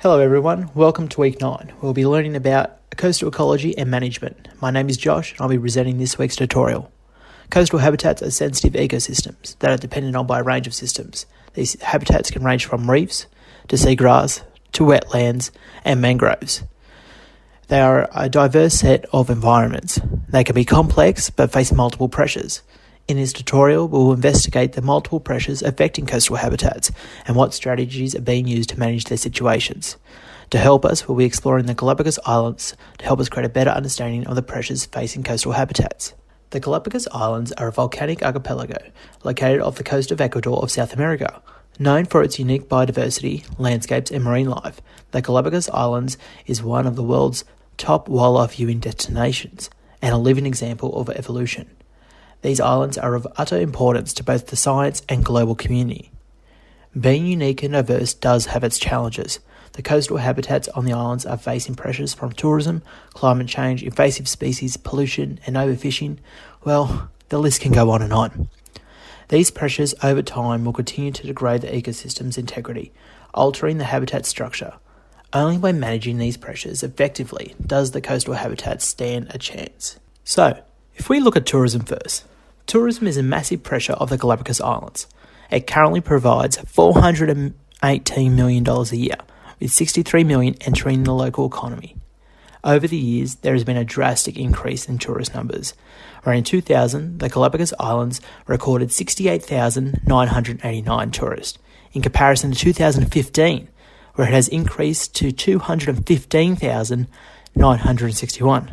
Hello everyone, welcome to week 9. We'll be learning about coastal ecology and management. My name is Josh and I'll be presenting this week's tutorial. Coastal habitats are sensitive ecosystems that are dependent on by a range of systems. These habitats can range from reefs to seagrass to wetlands and mangroves. They are a diverse set of environments. They can be complex but face multiple pressures. In this tutorial, we will investigate the multiple pressures affecting coastal habitats and what strategies are being used to manage their situations. To help us, we'll be exploring the Galapagos Islands to help us create a better understanding of the pressures facing coastal habitats. The Galapagos Islands are a volcanic archipelago located off the coast of Ecuador of South America. Known for its unique biodiversity, landscapes and marine life, the Galapagos Islands is one of the world's top wildlife viewing destinations and a living example of evolution. These islands are of utter importance to both the science and global community. Being unique and diverse does have its challenges. The coastal habitats on the islands are facing pressures from tourism, climate change, invasive species, pollution and overfishing. Well, the list can go on and on. These pressures over time will continue to degrade the ecosystem's integrity, altering the habitat structure. Only by managing these pressures effectively does the coastal habitat stand a chance. So, if we look at tourism first, tourism is a massive pressure of the Galapagos Islands. It currently provides $418 million a year, with $63 million entering the local economy. Over the years, there has been a drastic increase in tourist numbers, where in 2000, the Galapagos Islands recorded 68,989 tourists, in comparison to 2015, where it has increased to 215,961.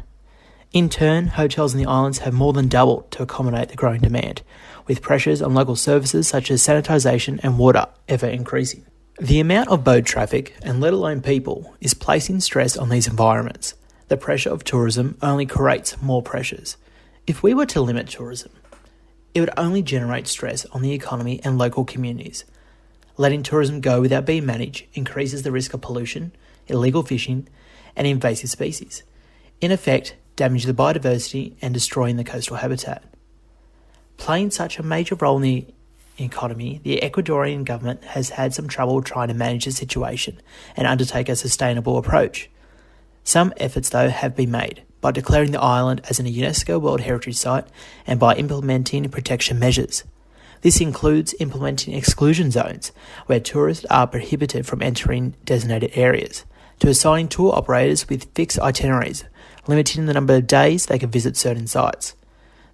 In turn, hotels in the islands have more than doubled to accommodate the growing demand, with pressures on local services such as sanitisation and water ever increasing. The amount of boat traffic, and let alone people, is placing stress on these environments. The pressure of tourism only creates more pressures. If we were to limit tourism, it would only generate stress on the economy and local communities. Letting tourism go without being managed increases the risk of pollution, illegal fishing, and invasive species. In effect, damage the biodiversity and destroying the coastal habitat. Playing such a major role in the economy, the Ecuadorian government has had some trouble trying to manage the situation and undertake a sustainable approach. Some efforts, though, have been made by declaring the island as a UNESCO World Heritage Site and by implementing protection measures. This includes implementing exclusion zones, where tourists are prohibited from entering designated areas, to assigning tour operators with fixed itineraries, limiting the number of days they can visit certain sites.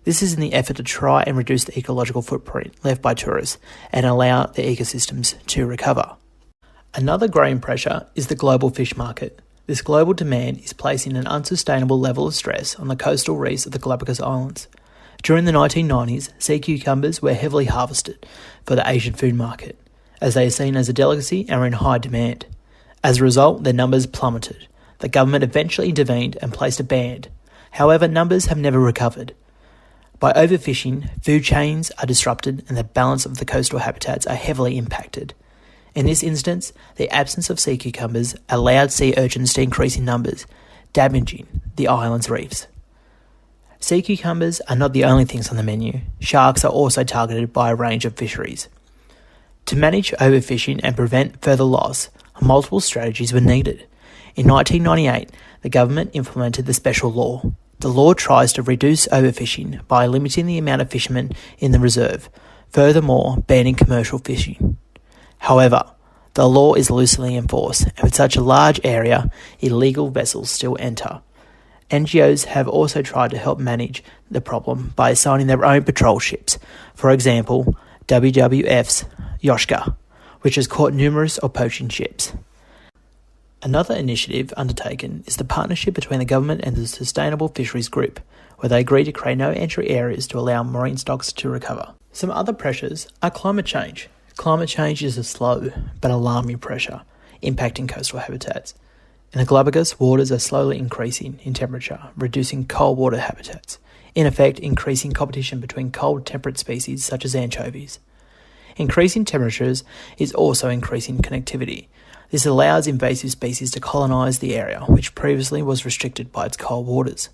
This is in the effort to try and reduce the ecological footprint left by tourists and allow the ecosystems to recover. Another growing pressure is the global fish market. This global demand is placing an unsustainable level of stress on the coastal reefs of the Galapagos Islands. During the 1990s, sea cucumbers were heavily harvested for the Asian food market, as they are seen as a delicacy and are in high demand. As a result, their numbers plummeted. The government eventually intervened and placed a ban. However, numbers have never recovered. By overfishing, food chains are disrupted and the balance of the coastal habitats are heavily impacted. In this instance, the absence of sea cucumbers allowed sea urchins to increase in numbers, damaging the island's reefs. Sea cucumbers are not the only things on the menu. Sharks are also targeted by a range of fisheries. To manage overfishing and prevent further loss, multiple strategies were needed. In 1998, the government implemented the special law. The law tries to reduce overfishing by limiting the amount of fishermen in the reserve, furthermore banning commercial fishing. However, the law is loosely enforced, and with such a large area, illegal vessels still enter. NGOs have also tried to help manage the problem by assigning their own patrol ships. For example, WWF's Yoshka, which has caught numerous of poaching ships. Another initiative undertaken is the partnership between the government and the Sustainable Fisheries Group, where they agree to create no entry areas to allow marine stocks to recover. Some other pressures are climate change. Climate change is a slow but alarming pressure impacting coastal habitats. In the Galapagos, waters are slowly increasing in temperature, reducing cold water habitats, in effect increasing competition between cold temperate species such as anchovies. Increasing temperatures is also increasing connectivity. This allows invasive species to colonise the area, which previously was restricted by its cold waters.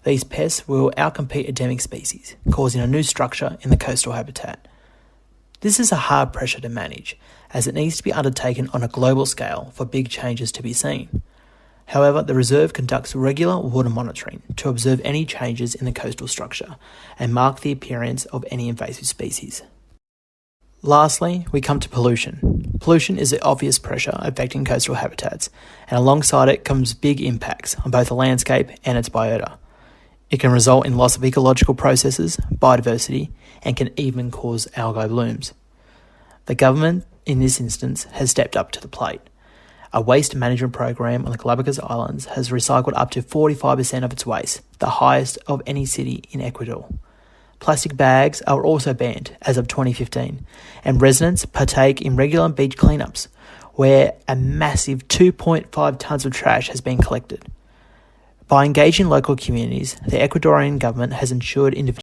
These pests will outcompete endemic species, causing a new structure in the coastal habitat. This is a hard pressure to manage, as it needs to be undertaken on a global scale for big changes to be seen. However, the reserve conducts regular water monitoring to observe any changes in the coastal structure and mark the appearance of any invasive species. Lastly, we come to pollution. Pollution is the obvious pressure affecting coastal habitats, and alongside it comes big impacts on both the landscape and its biota. It can result in loss of ecological processes, biodiversity, and can even cause algal blooms. The government, in this instance, has stepped up to the plate. A waste management program on the Galapagos Islands has recycled up to 45% of its waste, the highest of any city in Ecuador. Plastic bags are also banned as of 2015, and residents partake in regular beach cleanups, where a massive 2.5 tonnes of trash has been collected. By engaging local communities, the Ecuadorian government has ensured individuals